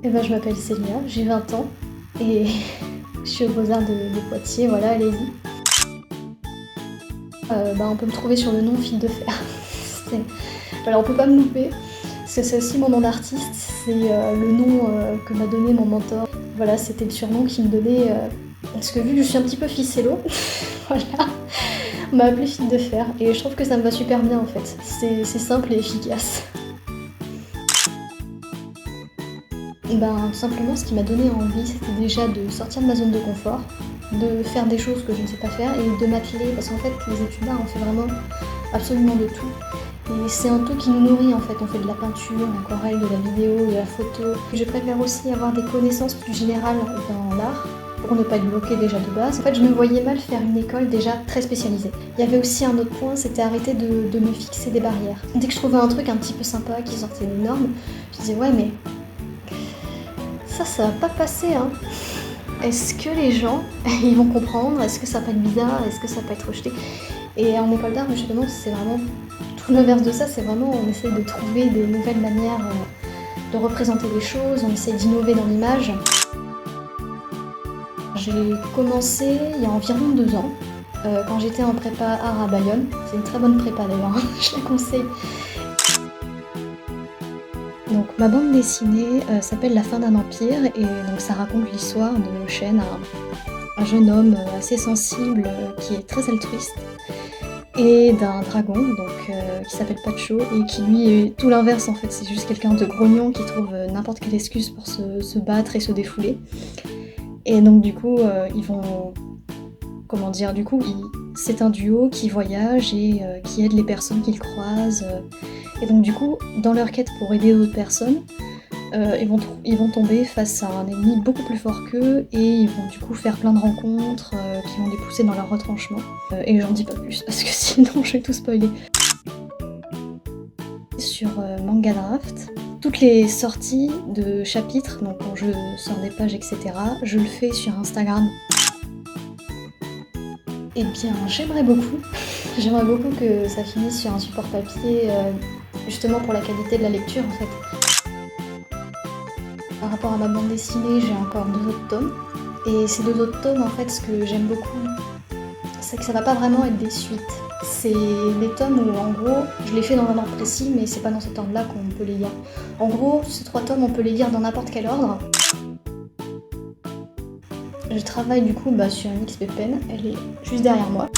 Eh ben, je m'appelle Célia, j'ai 20 ans et je suis aux Beaux-Arts de Poitiers, voilà, allez-y. On peut me trouver sur le nom Fil de Fer. Voilà, on peut pas me louper, parce que c'est aussi mon nom d'artiste, c'est le nom que m'a donné mon mentor. Voilà, c'était le surnom qu'il me donnait, parce que vu que je suis un petit peu ficello, voilà, on m'a appelé Fil de Fer, et je trouve que ça me va super bien en fait. C'est simple et efficace. Simplement, ce qui m'a donné envie, c'était déjà de sortir de ma zone de confort, de faire des choses que je ne sais pas faire et de m'atteler, parce qu'en fait, les études d'art, on fait vraiment absolument de tout. Et c'est un tout qui nous nourrit en fait. On fait de la peinture, de l'aquarelle, de la vidéo, de la photo. Je préfère aussi avoir des connaissances plus générales dans l'art, pour ne pas être bloquée déjà de base. En fait, je me voyais mal faire une école déjà très spécialisée. Il y avait aussi un autre point, c'était arrêter de me fixer des barrières. Dès que je trouvais un truc un petit peu sympa qui sortait des normes, je disais ouais mais ça va pas passer, hein. Est-ce que les gens, ils vont comprendre? Est-ce que ça va pas être bizarre? Est-ce que ça va pas être rejeté? Et en école d'art, justement, c'est vraiment tout l'inverse de ça, c'est vraiment, on essaye de trouver des nouvelles manières de représenter les choses, on essaye d'innover dans l'image. J'ai commencé il y a environ 2 ans, quand j'étais en prépa art à Bayonne. C'est une très bonne prépa d'ailleurs, hein, je la conseille. Donc ma bande dessinée s'appelle La fin d'un empire et donc ça raconte l'histoire de Shen, un jeune homme assez sensible qui est très altruiste, et d'un dragon qui s'appelle Pacho et qui lui est tout l'inverse en fait, c'est juste quelqu'un de grognon qui trouve n'importe quelle excuse pour se battre et se défouler. Et donc du coup ils vont... Comment dire, du coup c'est un duo qui voyage et qui aide les personnes qu'ils croisent. Et donc du coup, dans leur quête pour aider d'autres personnes, ils vont tomber face à un ennemi beaucoup plus fort qu'eux et ils vont du coup faire plein de rencontres qui vont les pousser dans leur retranchement. Et j'en dis pas plus parce que sinon je vais tout spoiler. Sur Manga Draft, toutes les sorties de chapitres, donc quand je sors des pages, etc., je le fais sur Instagram. Eh bien, j'aimerais beaucoup que ça finisse sur un support papier, justement pour la qualité de la lecture en fait. Par rapport à ma bande dessinée, j'ai encore 2 autres tomes. Et ces 2 autres tomes, en fait, ce que j'aime beaucoup, c'est que ça va pas vraiment être des suites. C'est des tomes où, en gros, je les fais dans un ordre précis, mais c'est pas dans cet ordre-là qu'on peut les lire. En gros, ces 3 tomes, on peut les lire dans n'importe quel ordre. Je travaille du coup sur une XP Pen, elle est juste derrière moi.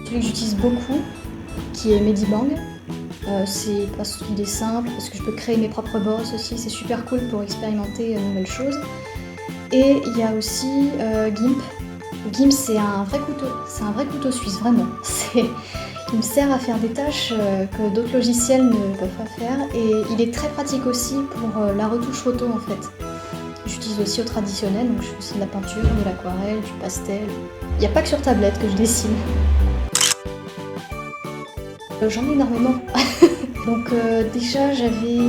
Celui que j'utilise beaucoup, qui est Medibang. C'est parce qu'il est simple, parce que je peux créer mes propres boss aussi, c'est super cool pour expérimenter de nouvelles choses. Et il y a aussi Gimp. Gimp c'est un vrai couteau suisse, vraiment. Il me sert à faire des tâches que d'autres logiciels ne peuvent pas faire et il est très pratique aussi pour la retouche photo en fait. J'utilise aussi au traditionnel, donc je fais aussi de la peinture, de l'aquarelle, du pastel. Il n'y a pas que sur tablette que je dessine. J'en ai énormément. Donc déjà j'avais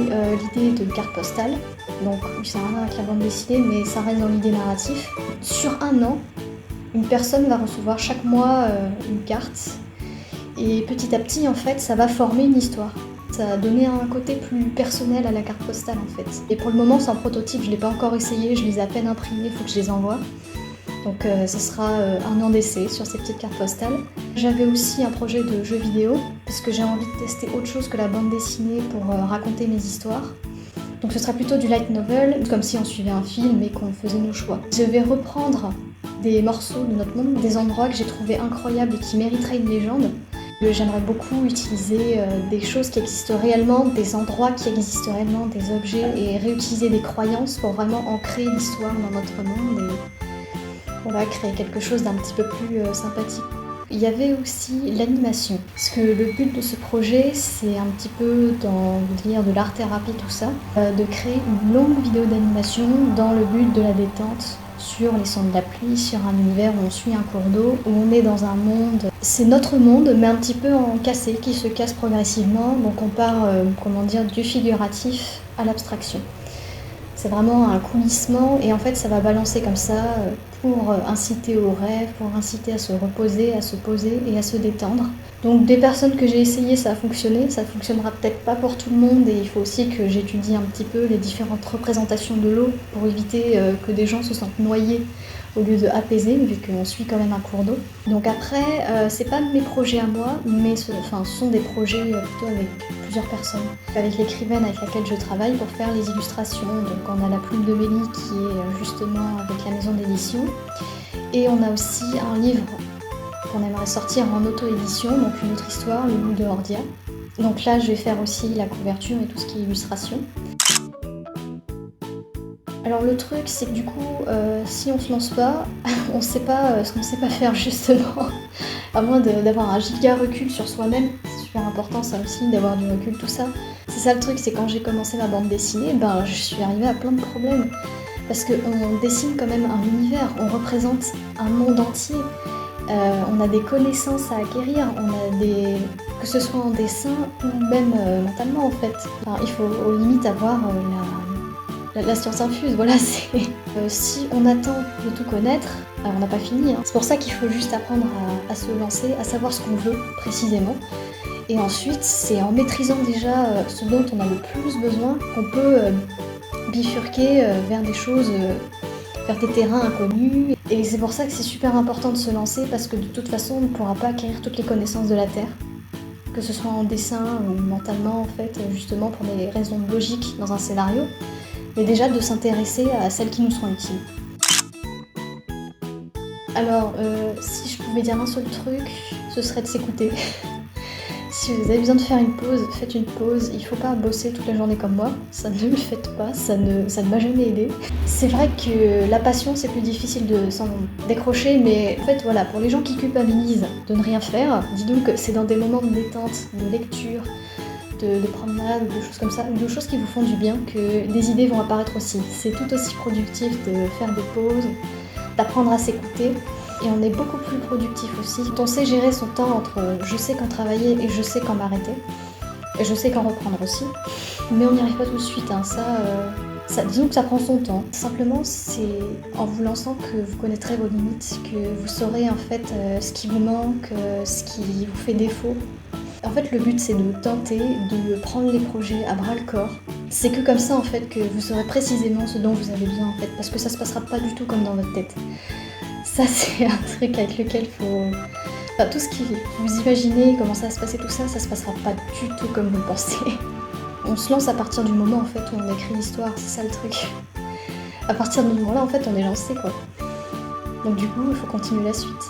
l'idée de carte postale, donc ça n'a rien avec la bande dessinée mais ça reste dans l'idée narrative. Sur 1 an, une personne va recevoir chaque mois une carte et petit à petit en fait ça va former une histoire. Ça a donné un côté plus personnel à la carte postale en fait. Et pour le moment c'est en prototype, je ne l'ai pas encore essayé, je les ai à peine imprimés, il faut que je les envoie. Donc ce sera 1 an d'essai sur ces petites cartes postales. J'avais aussi un projet de jeu vidéo, parce que j'ai envie de tester autre chose que la bande dessinée pour raconter mes histoires. Donc ce sera plutôt du light novel, comme si on suivait un film et qu'on faisait nos choix. Je vais reprendre des morceaux de notre monde, des endroits que j'ai trouvés incroyables et qui mériteraient une légende. J'aimerais beaucoup utiliser des choses qui existent réellement, des endroits qui existent réellement, des objets, et réutiliser des croyances pour vraiment ancrer l'histoire dans notre monde et voilà, créer quelque chose d'un petit peu plus sympathique. Il y avait aussi l'animation, parce que le but de ce projet, c'est un petit peu dans de l'art-thérapie, tout ça, de créer une longue vidéo d'animation dans le but de la détente sur les sons de la pluie, sur un univers où on suit un cours d'eau, où on est dans un monde. C'est notre monde, mais un petit peu en cassé, qui se casse progressivement, donc on part, du figuratif à l'abstraction. C'est vraiment un coulissement et en fait ça va balancer comme ça pour inciter au rêve, pour inciter à se reposer, à se poser et à se détendre. Donc des personnes que j'ai essayé, ça a fonctionné, ça fonctionnera peut-être pas pour tout le monde et il faut aussi que j'étudie un petit peu les différentes représentations de l'eau pour éviter que des gens se sentent noyés au lieu de apaiser, vu qu'on suit quand même un cours d'eau. Donc après, c'est pas mes projets à moi, mais ce sont des projets plutôt avec plusieurs personnes. Avec l'écrivaine avec laquelle je travaille pour faire les illustrations. Donc on a la plume de Mélie qui est justement avec la maison d'édition. Et on a aussi un livre qu'on aimerait sortir en auto-édition, donc une autre histoire, Le loup de Hordia. Donc là, je vais faire aussi la couverture et tout ce qui est illustration. Alors le truc, c'est que du coup, si on se lance pas, on sait pas ce qu'on sait pas faire justement. À moins d'avoir un giga recul sur soi-même, c'est super important ça aussi, d'avoir du recul, tout ça. C'est ça le truc, c'est quand j'ai commencé ma bande dessinée, je suis arrivée à plein de problèmes. Parce qu'on dessine quand même un univers, on représente un monde entier. On a des connaissances à acquérir, que ce soit en dessin ou même mentalement en fait. Enfin, il faut aux limites avoir la science infuse, voilà, si on attend de tout connaître, on n'a pas fini. C'est pour ça qu'il faut juste apprendre à se lancer, à savoir ce qu'on veut précisément. Et ensuite, c'est en maîtrisant déjà ce dont on a le plus besoin qu'on peut bifurquer vers des choses, vers des terrains inconnus. Et c'est pour ça que c'est super important de se lancer parce que de toute façon, on ne pourra pas acquérir toutes les connaissances de la Terre. Que ce soit en dessin ou mentalement, en fait, justement pour des raisons logiques dans un scénario. Mais déjà de s'intéresser à celles qui nous seront utiles. Alors, si je pouvais dire un seul truc, ce serait de s'écouter. Si vous avez besoin de faire une pause, faites une pause. Il faut pas bosser toute la journée comme moi. Ça ne le faites pas, ça ne m'a jamais aidé. C'est vrai que la passion, c'est plus difficile de s'en décrocher, mais en fait, voilà, pour les gens qui culpabilisent de ne rien faire, dis donc que c'est dans des moments de détente, de lecture, de promenade, de choses comme ça, de choses qui vous font du bien, que des idées vont apparaître aussi. C'est tout aussi productif de faire des pauses, d'apprendre à s'écouter. Et on est beaucoup plus productif aussi. On sait gérer son temps entre je sais quand travailler et je sais quand m'arrêter. Et je sais quand reprendre aussi. Mais on n'y arrive pas tout de suite, hein. Disons que ça prend son temps. Simplement, c'est en vous lançant que vous connaîtrez vos limites, que vous saurez en fait ce qui vous manque, ce qui vous fait défaut. En fait, le but, c'est de tenter de prendre les projets à bras le corps. C'est que comme ça, en fait, que vous saurez précisément ce dont vous avez besoin, en fait, parce que ça se passera pas du tout comme dans votre tête. Ça, c'est un truc avec lequel faut... Enfin, tout ce qui... Vous imaginez comment ça va se passer, tout ça, ça se passera pas du tout comme vous le pensez. On se lance à partir du moment, en fait, où on écrit l'histoire, c'est ça le truc. À partir du moment-là, en fait, on est lancé, quoi. Donc du coup, il faut continuer la suite.